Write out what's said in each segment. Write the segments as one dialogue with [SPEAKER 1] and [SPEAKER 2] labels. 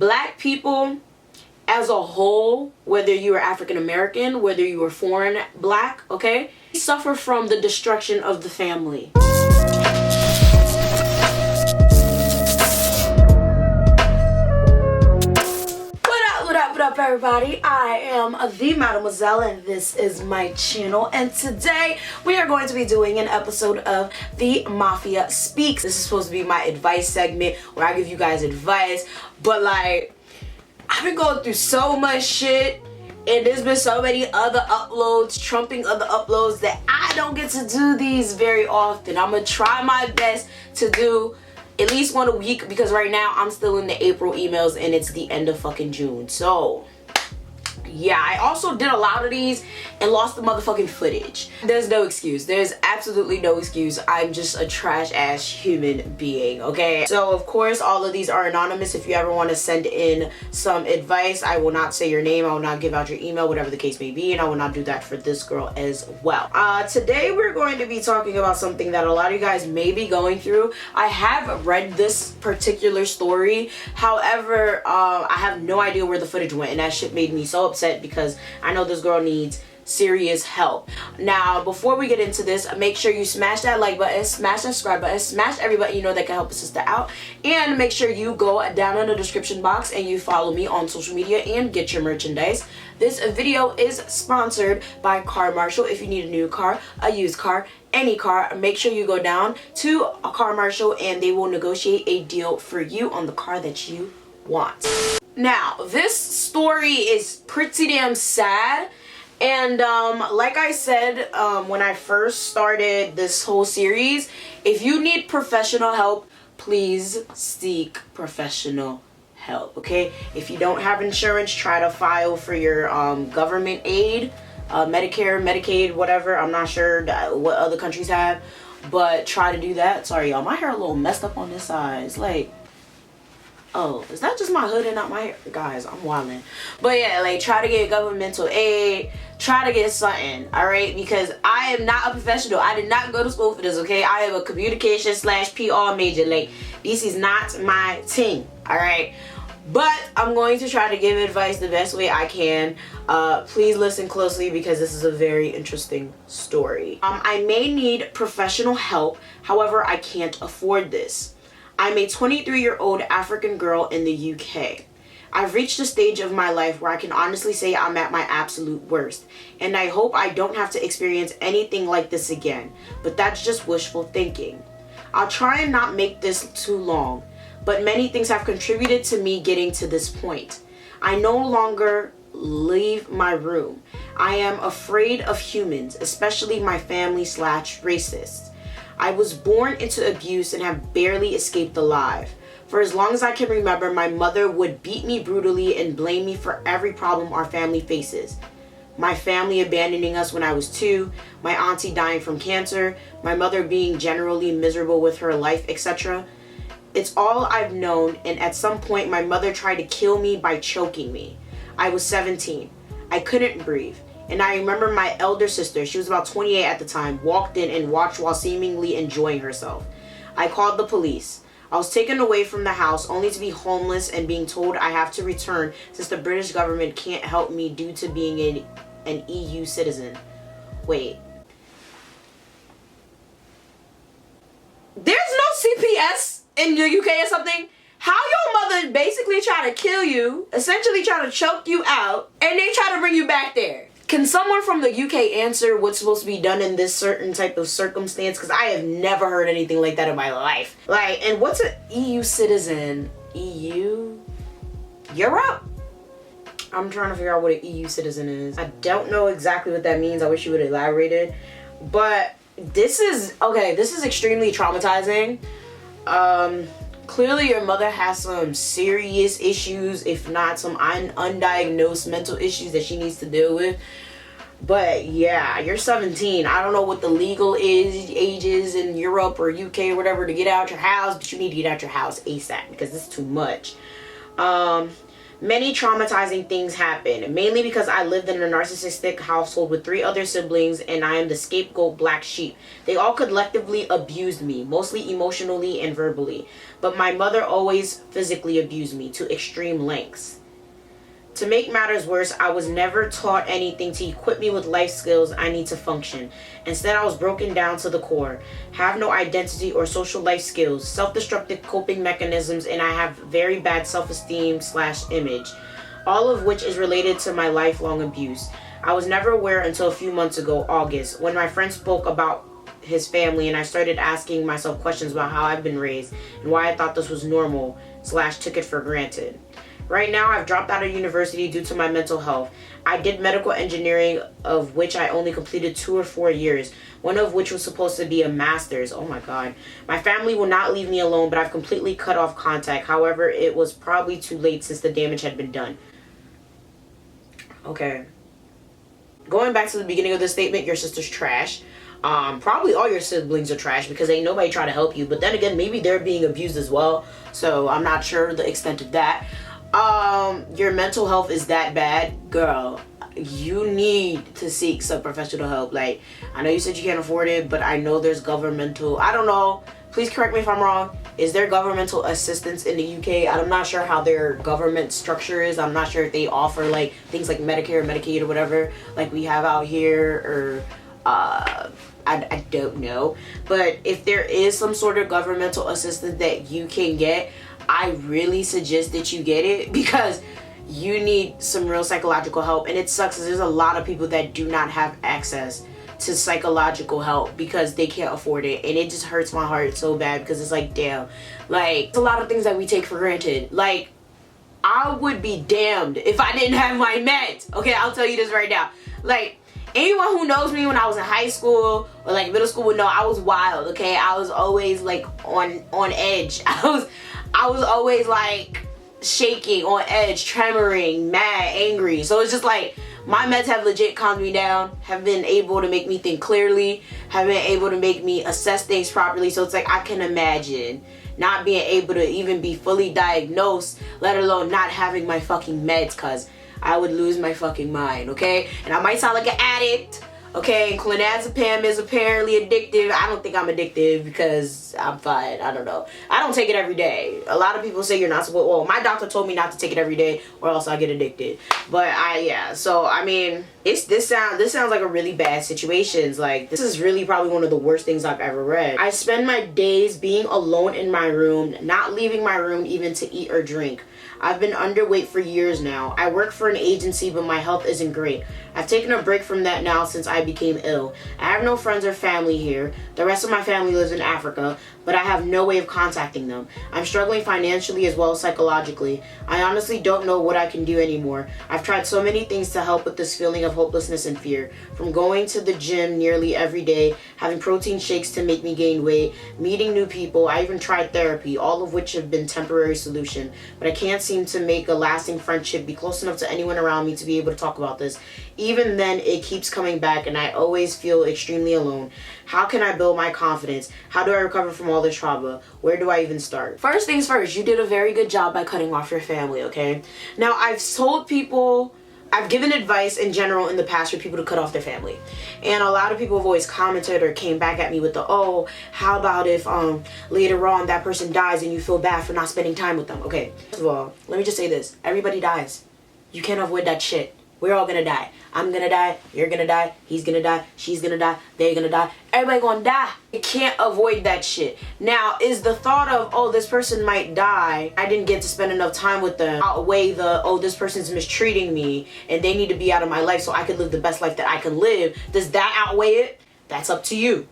[SPEAKER 1] Black people as a whole, whether you are African American, whether you are foreign black, okay, suffer from the destruction of the family. What up everybody? I am the Mademoiselle and this is my channel, and today we are going to be doing an episode of The Mafia Speaks. This is supposed to be my advice segment where I give you guys advice, but like, I've been going through so much shit and there's been so many other uploads trumping other uploads that I don't get to do these very often. I'm gonna try my best to do at least one a week, because right now I'm still in the April emails and it's the end of fucking June. So yeah, I also did a lot of these and lost the motherfucking footage. There's no excuse. There's absolutely no excuse. I'm just a trash ass human being, okay? So of course all of these are anonymous. If you ever want to send in some advice, I will not say your name, I will not give out your email, whatever the case may be, and I will not do that for this girl as well. Today we're going to be talking about something that a lot of you guys may be going through. I have read this particular story, however, I have no idea where the footage went, and that shit made me so upset because I know this girl needs serious help. Now, before we get into this, make sure you smash that like button, smash that subscribe button, smash every button you know that can help a sister out, and make sure you go down in the description box and you follow me on social media and get your merchandise. This video is sponsored by CarMarshal. If you need a new car, a used car, any car, make sure you go down to a CarMarshal and they will negotiate a deal for you on the car that you want. Now, this story is pretty damn sad, and like I said when I first started this whole series, if you need professional help, please seek professional help, okay? If you don't have insurance, try to file for your government aid, Medicare, Medicaid, whatever. I'm not sure what other countries have, but try to do that. Sorry y'all, my hair a little messed up on this side. It's like, oh, is that just my hood and not my hair? Guys, I'm wildin'. But yeah, like, try to get governmental aid. Try to get something, alright? Because I am not a professional. I did not go to school for this, okay? I am a communication / PR major. Like, this is not my thing, alright? But I'm going to try to give advice the best way I can. Please listen closely because this is a very interesting story. I may need professional help. However, I can't afford this. I'm a 23-year-old African girl in the UK. I've reached a stage of my life where I can honestly say I'm at my absolute worst, and I hope I don't have to experience anything like this again, but that's just wishful thinking. I'll try and not make this too long, but many things have contributed to me getting to this point. I no longer leave my room. I am afraid of humans, especially my family / racists. I was born into abuse and have barely escaped alive. For as long as I can remember, my mother would beat me brutally and blame me for every problem our family faces. My family abandoning us when I was 2, my auntie dying from cancer, my mother being generally miserable with her life, etc. It's all I've known, and at some point my mother tried to kill me by choking me. I was 17. I couldn't breathe. And I remember my elder sister, she was about 28 at the time, walked in and watched while seemingly enjoying herself. I called the police. I was taken away from the house only to be homeless and being told I have to return since the British government can't help me due to being an EU citizen. Wait. There's no CPS in the UK or something? How your mother basically try to kill you, essentially try to choke you out, and they try to bring you back there? Can someone from the UK answer what's supposed to be done in this certain type of circumstance? Because I have never heard anything like that in my life. Like, and what's an EU citizen? EU? Europe? I'm trying to figure out what an EU citizen is. I don't know exactly what that means. I wish you would have elaborated. But this is, okay, this is extremely traumatizing. Clearly your mother has some serious issues, if not some undiagnosed mental issues that she needs to deal with. But yeah, you're 17. I don't know what the legal age is in Europe or UK or whatever to get out your house, but you need to get out your house ASAP because this is too much. Many traumatizing things happened, mainly because I lived in a narcissistic household with 3 other siblings and I am the scapegoat black sheep. They all collectively abused me, mostly emotionally and verbally, but my mother always physically abused me to extreme lengths. To make matters worse, I was never taught anything to equip me with life skills I need to function. Instead, I was broken down to the core, have no identity or social life skills, self-destructive coping mechanisms, and I have very bad self-esteem/image, all of which is related to my lifelong abuse. I was never aware until a few months ago, August, when my friend spoke about his family and I started asking myself questions about how I've been raised and why I thought this was normal/took it for granted. Right now, I've dropped out of university due to my mental health. I did medical engineering, of which I only completed 2 or 4 years, one of which was supposed to be a master's. Oh my God. My family will not leave me alone, but I've completely cut off contact. However, it was probably too late since the damage had been done. Okay. Going back to the beginning of this statement, your sister's trash. Probably all your siblings are trash because ain't nobody trying to help you. But then again, maybe they're being abused as well. So I'm not sure the extent of that. Your mental health is that bad, girl, you need to seek some professional help. Like, I know you said you can't afford it, but I know there's governmental, I don't know, please correct me if I'm wrong, is there governmental assistance in the UK? I'm not sure how their government structure is. I'm not sure if they offer like things like Medicare, Medicaid, or whatever like we have out here, or I don't know. But if there is some sort of governmental assistance that you can get, I really suggest that you get it, because you need some real psychological help. And it sucks because there's a lot of people that do not have access to psychological help because they can't afford it, and it just hurts my heart so bad because it's like, damn, like, it's a lot of things that we take for granted. Like, I would be damned if I didn't have my meds. Okay, I'll tell you this right now. Like, anyone who knows me when I was in high school or like middle school would know I was wild. Okay, I was always like on edge. I was always like shaking, on edge, tremoring, mad, angry. So it's just like, my meds have legit calmed me down, have been able to make me think clearly, have been able to make me assess things properly. So it's like, I can imagine not being able to even be fully diagnosed, let alone not having my fucking meds, cause I would lose my fucking mind, okay? And I might sound like an addict, okay? And clonazepam is apparently addictive. I don't think I'm addictive because I'm fine. I don't know. I don't take it every day. A lot of people say you're not supposed, well, my doctor told me not to take it every day or else I get addicted. But yeah, so I mean, this sounds like a really bad situation. Like, this is really probably one of the worst things I've ever read. I spend my days being alone in my room, not leaving my room even to eat or drink. I've been underweight for years now. I work for an agency, but my health isn't great. I've taken a break from that now since I became ill. I have no friends or family here. The rest of my family lives in Africa, but I have no way of contacting them. I'm struggling financially as well as psychologically. I honestly don't know what I can do anymore. I've tried so many things to help with this feeling of hopelessness and fear. From going to the gym nearly every day, having protein shakes to make me gain weight, meeting new people. I even tried therapy, all of which have been temporary solution. But I can't seem to make a lasting friendship, be close enough to anyone around me to be able to talk about this. Even then, it keeps coming back and I always feel extremely alone. How can I build my confidence? How do I recover from all this trauma? Where do I even start? First things first, you did a very good job by cutting off your family, okay? Now, I've told people, I've given advice in general in the past for people to cut off their family. And a lot of people have always commented or came back at me with the, oh, how about if later on that person dies and you feel bad for not spending time with them? Okay, first of all, let me just say this. Everybody dies. You can't avoid that shit. We're all gonna die. I'm gonna die, you're gonna die, he's gonna die, she's gonna die, they're gonna die. Everybody gonna die. You can't avoid that shit. Now, is the thought of, oh, this person might die, I didn't get to spend enough time with them, outweigh the, oh, this person's mistreating me and they need to be out of my life so I can live the best life that I can live? Does that outweigh it? That's up to you.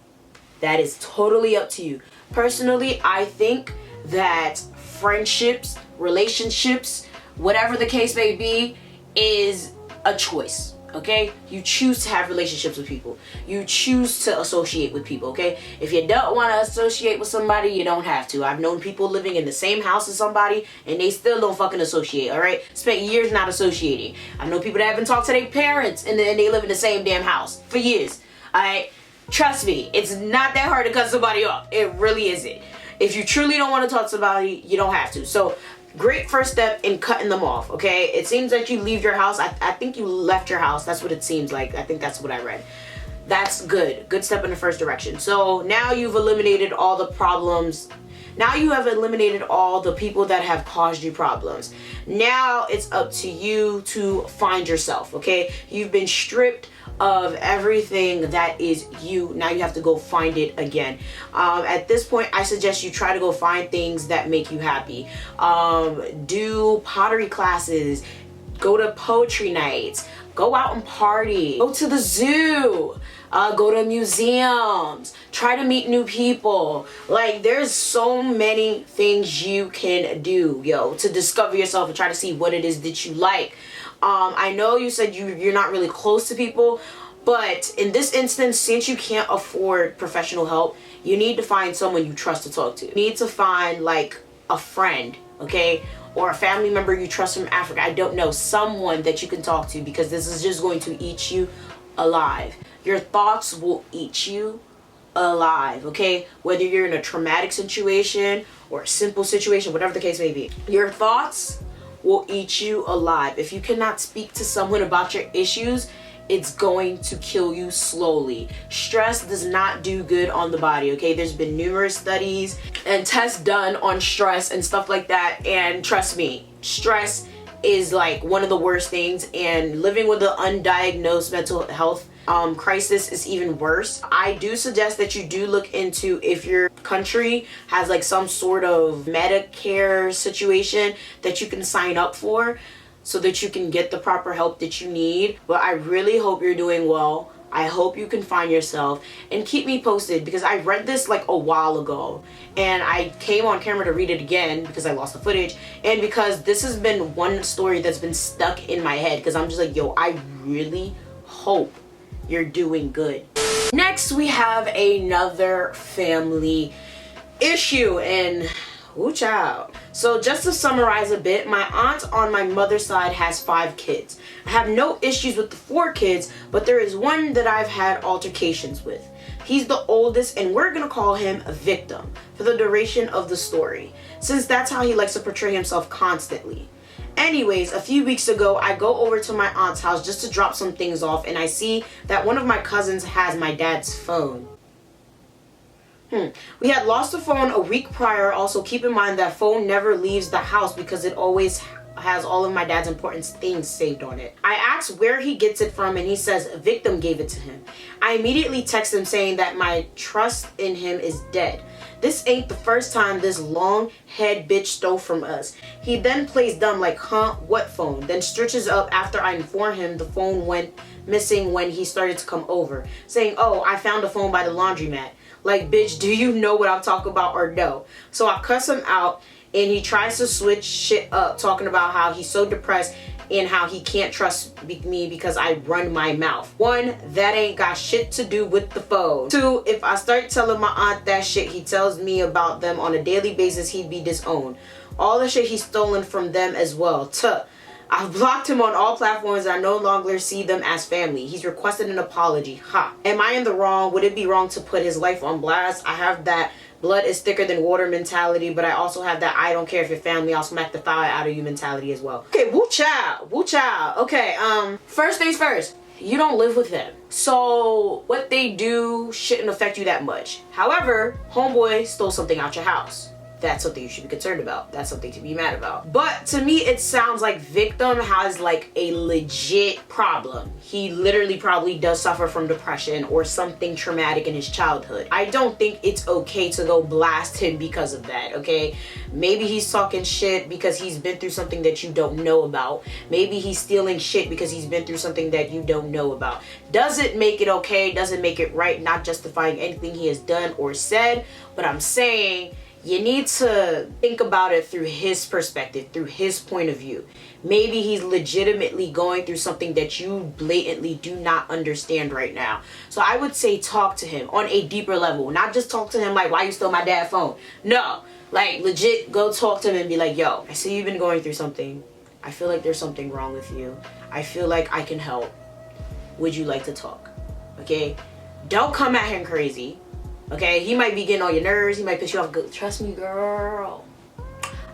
[SPEAKER 1] That is totally up to you. Personally, I think that friendships, relationships, whatever the case may be, is a choice, okay? You choose to have relationships with people. You choose to associate with people, okay? If you don't want to associate with somebody, you don't have to. I've known people living in the same house as somebody and they still don't fucking associate, all right? Spent years not associating. I know people that haven't talked to their parents and then they live in the same damn house for years, all right? Trust me, it's not that hard to cut somebody off. It really isn't. If you truly don't want to talk to somebody, you don't have to. So great first step in cutting them off, okay? It seems that you leave your house. I think you left your house. That's what it seems like. I think that's what I read. That's good. Good step in the first direction. So now you've eliminated all the problems. Now you have eliminated all the people that have caused you problems. Now it's up to you to find yourself, okay? You've been stripped of everything that is you. Now you have to go find it again. At this point, I suggest you try to go find things that make you happy. Do pottery classes, go to poetry nights, go out and party, go to the zoo, go to museums, try to meet new people. Like, there's so many things you can do, yo, to discover yourself and try to see what it is that you like. I know you said you're not really close to people, but in this instance, since you can't afford professional help, you need to find someone you trust to talk to. You need to find like a friend, okay? Or a family member you trust from Africa. I don't know, someone that you can talk to, because this is just going to eat you alive. Your thoughts will eat you alive, okay? Whether you're in a traumatic situation or a simple situation, whatever the case may be, your thoughts will eat you alive. If you cannot speak to someone about your issues, it's going to kill you slowly. Stress does not do good on the body, okay? There's been numerous studies and tests done on stress and stuff like that, and trust me, stress is like one of the worst things, and living with an undiagnosed mental health crisis is even worse. I do suggest that you do look into if your country has like some sort of Medicare situation that you can sign up for, so that you can get the proper help that you need. But I really hope you're doing well. I hope you can find yourself, and keep me posted, because I read this like a while ago and I came on camera to read it again because I lost the footage, and because this has been one story that's been stuck in my head, because I'm just like, yo, I really hope you're doing good. Next, we have another family issue, and ooh, child. So just to summarize a bit, my aunt on my mother's side has 5 kids. I have no issues with the 4 kids, but there is one that I've had altercations with. He's the oldest, and we're gonna call him a victim for the duration of the story, since that's how he likes to portray himself constantly. Anyways, a few weeks ago, I go over to my aunt's house just to drop some things off, and I see that one of my cousins has my dad's phone. We had lost the phone a week prior. Also, keep in mind that phone never leaves the house because it always has all of my dad's important things saved on it. I asked where he gets it from, and he says a victim gave it to him. I immediately text him saying that my trust in him is dead. This ain't the first time this long head bitch stole from us. He then plays dumb like, huh, what phone? Then stretches up after I inform him the phone went missing when he started to come over, saying, oh, I found the phone by the laundromat. Like, bitch, do you know what I'm talking about or no? So I cuss him out, and he tries to switch shit up, talking about how he's so depressed and how he can't trust me because I run my mouth. 1, that ain't got shit to do with the phone. 2, if I start telling my aunt that shit he tells me about them on a daily basis, he'd be disowned. All the shit he's stolen from them as well. I've blocked him on all platforms, and I no longer see them as family. He's requested an apology. Ha. Am I in the wrong? Would it be wrong to put his life on blast? I have that blood is thicker than water mentality, but I also have that I don't care if you're family, I'll smack the fire out of you mentality as well. Okay, woo child, woo child. Okay, first things first. You don't live with them, so what they do shouldn't affect you that much. However, homeboy stole something out your house. That's something you should be concerned about. That's something to be mad about. But to me, it sounds like victim has like a legit problem. He literally probably does suffer from depression or something traumatic in his childhood. I don't think it's okay to go blast him because of that, okay? Maybe he's talking shit because he's been through something that you don't know about. Maybe he's stealing shit because he's been through something that you don't know about. Doesn't make it okay, doesn't make it right, not justifying anything he has done or said, but I'm saying you need to think about it through his perspective, through his point of view. Maybe he's legitimately going through something that you blatantly do not understand right now. So I would say talk to him on a deeper level. Not just talk to him like, why you stole my dad's phone? No, like legit go talk to him and be like, yo, I see you've been going through something. I feel like there's something wrong with you. I feel like I can help. Would you like to talk? Okay? Don't come at him crazy. Okay, he might be getting on your nerves. He might piss you off. Trust me, girl.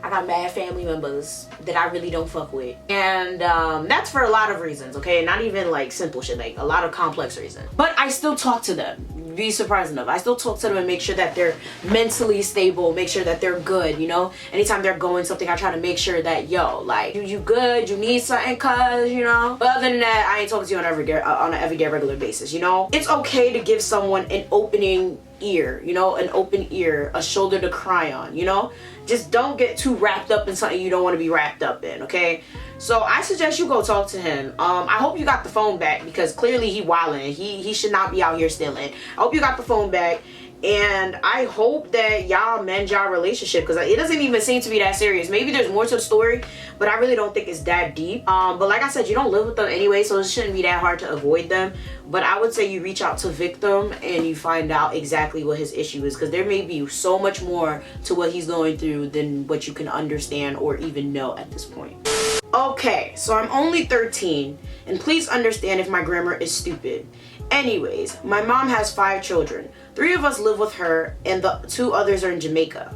[SPEAKER 1] I got mad family members that I really don't fuck with. And that's for a lot of reasons, okay? Not even like simple shit, like a lot of complex reasons. But I still talk to them. Be surprised enough. I still talk to them and make sure that they're mentally stable, make sure that they're good, you know? Anytime they're going something, I try to make sure that, yo, like, you good, you need something, cuz, you know? But other than that, I ain't talking to you on an everyday regular basis, you know? It's okay to give someone an opening ear, you know, an open ear, a shoulder to cry on, you know? Just don't get too wrapped up in something you don't want to be wrapped up in, okay? So I suggest you go talk to him. I hope you got the phone back, because clearly he wildin'. He should not be out here stealing. I hope you got the phone back, and I hope that y'all mend y'all relationship, because it doesn't even seem to be that serious. Maybe there's more to the story, but I really don't think it's that deep. But like I said, you don't live with them anyway, so it shouldn't be that hard to avoid them. But I would say you reach out to victim and you find out exactly what his issue is, because there may be so much more to what he's going through than what you can understand or even know at this point. Okay, so I'm only 13, and please understand if my grammar is stupid. Anyways, my mom has 5 children. 3 of us live with her, and the 2 others are in Jamaica.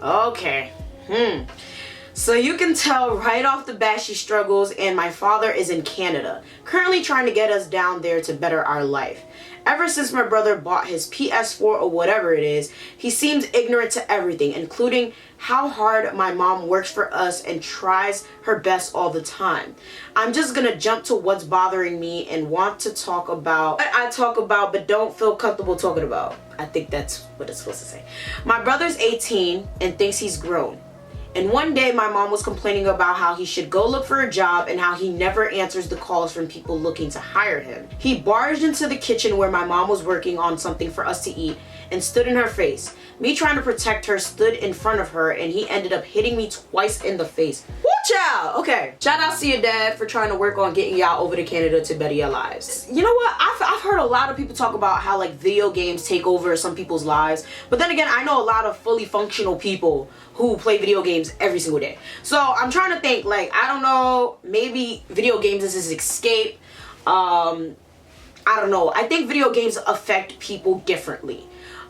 [SPEAKER 1] Okay, So you can tell right off the bat she struggles, and my father is in Canada, currently trying to get us down there to better our life. Ever since my brother bought his PS4 or whatever it is, he seems ignorant to everything, including how hard my mom works for us and tries her best all the time. I'm just gonna jump to what's bothering me and want to talk about what I talk about but don't feel comfortable talking about. I think that's what it's supposed to say. My brother's 18 and thinks he's grown. And one day my mom was complaining about how he should go look for a job and how he never answers the calls from people looking to hire him. He barged into the kitchen where my mom was working on something for us to eat and stood in her face. Me trying to protect her stood in front of her, and he ended up hitting me twice in the face. Watch out! Okay, shout out to your dad for trying to work on getting y'all over to Canada to better your lives. You know what? I've heard a lot of people talk about how like video games take over some people's lives. But then again, I know a lot of fully functional people who play video games every single day. So I'm trying to think, like, I don't know, maybe video games is his escape. I don't know. I think video games affect people differently.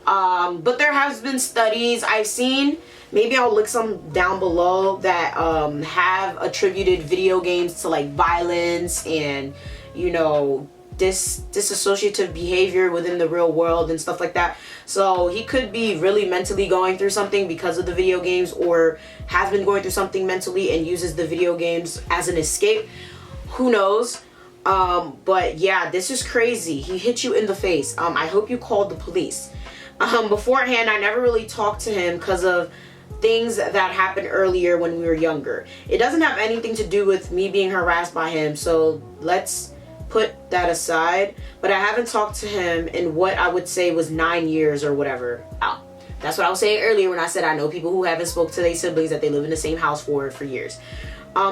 [SPEAKER 1] But there has been studies I've seen, maybe I'll link some down below, that have attributed video games to like violence and, you know, disassociative behavior within the real world and stuff like that. So he could be really mentally going through something because of the video games, or has been going through something mentally and uses the video games as an escape. Who knows? But yeah, this is crazy. He hit you in the face. I hope you called the police. Beforehand, I never really talked to him because of things that happened earlier when we were younger. It doesn't have anything to do with me being harassed by him, so let's put that aside. But I haven't talked to him in what I would say was 9 years or whatever. Oh, that's what I was saying earlier when I said I know people who haven't spoke to their siblings that they live in the same house for years.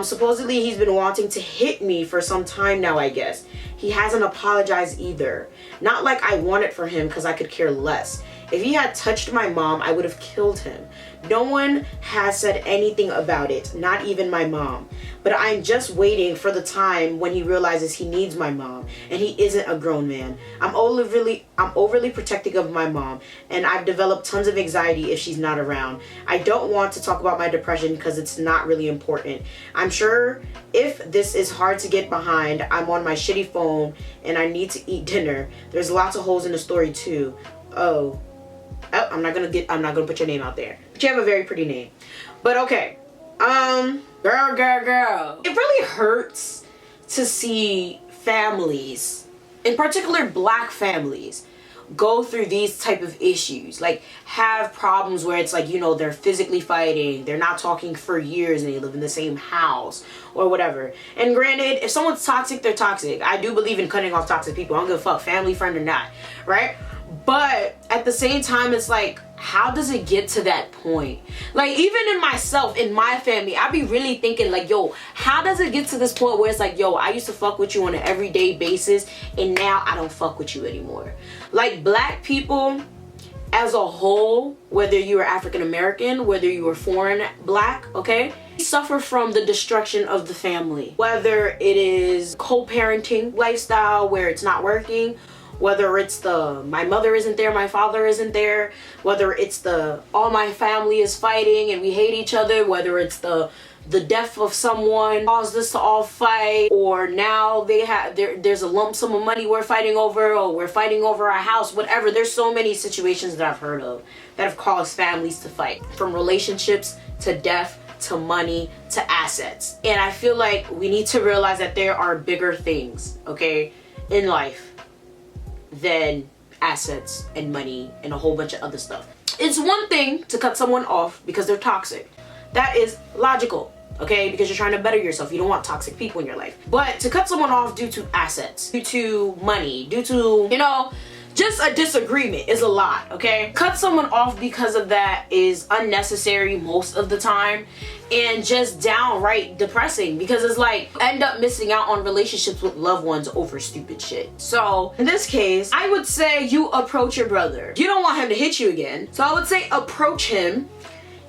[SPEAKER 1] Supposedly he's been wanting to hit me for some time now, I guess. He hasn't apologized either. Not like I want it for him, because I could care less. If he had touched my mom, I would have killed him. No one has said anything about it, not even my mom. But I'm just waiting for the time when he realizes he needs my mom and he isn't a grown man. I'm overly protective of my mom, and I've developed tons of anxiety if she's not around. I don't want to talk about my depression because it's not really important. I'm sure if this is hard to get behind, I'm on my shitty phone and I need to eat dinner. There's lots of holes in the story too. Oh, I'm not gonna put your name out there, but you have a very pretty name. But okay, girl, it really hurts to see families, in particular black families, go through these type of issues, like have problems where it's like, you know, they're physically fighting, they're not talking for years, and they live in the same house or whatever. And granted, if someone's toxic, they're toxic. I do believe in cutting off toxic people. I don't give a fuck, family, friend or not, right? But at the same time, it's like, how does it get to that point? Like, even in myself, in my family, I be really thinking like, yo, how does it get to this point where it's like, yo, I used to fuck with you on an everyday basis and now I don't fuck with you anymore? Like, black people as a whole, whether you are African American, whether you are foreign black, okay, suffer from the destruction of the family. Whether it is co-parenting lifestyle where it's not working, Whether it's the my mother isn't there, my father isn't there, whether it's the all my family is fighting and we hate each other, whether it's the death of someone caused us to all fight, or now there's a lump sum of money we're fighting over, or we're fighting over our house, whatever. There's so many situations that I've heard of that have caused families to fight, from relationships to death to money to assets. And I feel like we need to realize that there are bigger things, okay, in life than assets and money and a whole bunch of other stuff. It's one thing to cut someone off because they're toxic. That is logical, okay, because you're trying to better yourself. You don't want toxic people in your life. But to cut someone off due to assets, due to money, due to, you know, just a disagreement is a lot, okay? Cut someone off because of that is unnecessary most of the time, and just downright depressing, because it's like you end up missing out on relationships with loved ones over stupid shit. So in this case, I would say you approach your brother. You don't want him to hit you again, so I would say approach him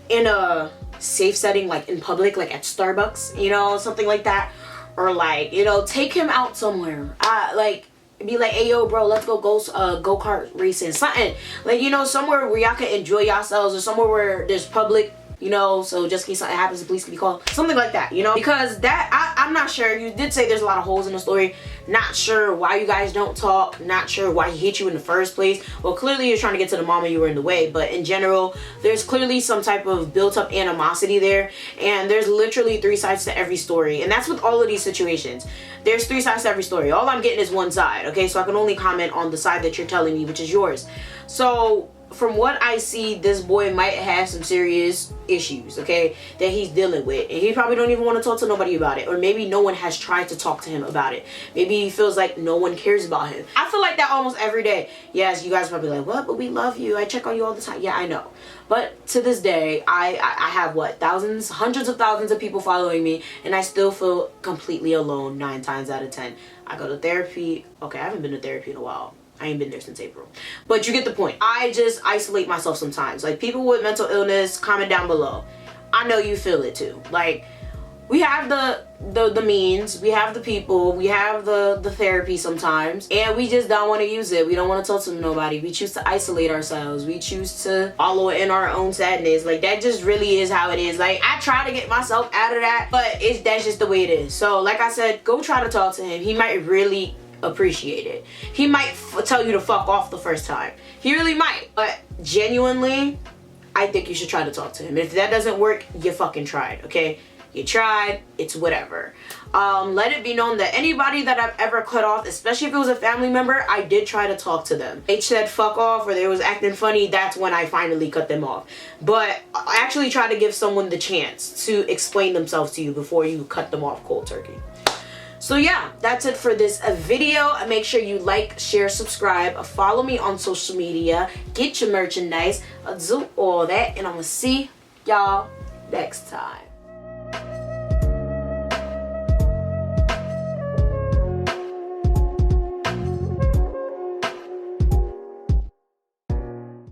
[SPEAKER 1] in a safe setting, like in public, like at Starbucks, you know, something like that. Or like, you know, take him out somewhere. Like, be like, hey yo bro, let's go go-kart racing, something like, you know, somewhere where y'all can enjoy yourselves, or somewhere where there's public, you know, so just in case something happens the police can be called, something like that, you know. Because that I'm not sure, you did say there's a lot of holes in the story, not sure why you guys don't talk, not sure why he hit you in the first place. Well, clearly you're trying to get to the mama, you were in the way, but in general there's clearly some type of built up animosity there, and there's literally 3 sides to every story, and that's with all of these situations. There's 3 sides to every story. All I'm getting is one side, okay? So I can only comment on the side that you're telling me, which is yours. So from what I see, this boy might have some serious issues, okay, that he's dealing with, and he probably don't even want to talk to nobody about it. Or maybe no one has tried to talk to him about it. Maybe he feels like no one cares about him. I feel like that almost every day. Yes, you guys are probably like, what? But we love you. I check on you all the time. Yeah, I know. But to this day, I have what, thousands, hundreds of thousands of people following me, and I still feel completely alone 9 times out of 10. I go to therapy. Okay, I haven't been to therapy in a while. I ain't been there since April. But you get the point. I just isolate myself sometimes. Like, people with mental illness, comment down below. I know you feel it too. Like, we have the means, we have the people, we have the therapy sometimes, and we just don't want to use it. We don't want to talk to nobody. We choose to isolate ourselves. We choose to wallow in our own sadness. Like, that just really is how it is. Like, I try to get myself out of that, but that's just the way it is. So like I said, go try to talk to him. He might really appreciate it. He might tell you to fuck off the first time. He really might. But genuinely, I think you should try to talk to him. If that doesn't work, you fucking tried, okay? You tried, it's whatever. Let it be known that anybody that I've ever cut off, especially if it was a family member, I did try to talk to them. They said fuck off, or they was acting funny, that's when I finally cut them off. But I actually try to give someone the chance to explain themselves to you before you cut them off cold turkey. So yeah, that's it for this video. Make sure you like, share, subscribe, follow me on social media, get your merchandise, do all that, and I'm gonna see y'all next time.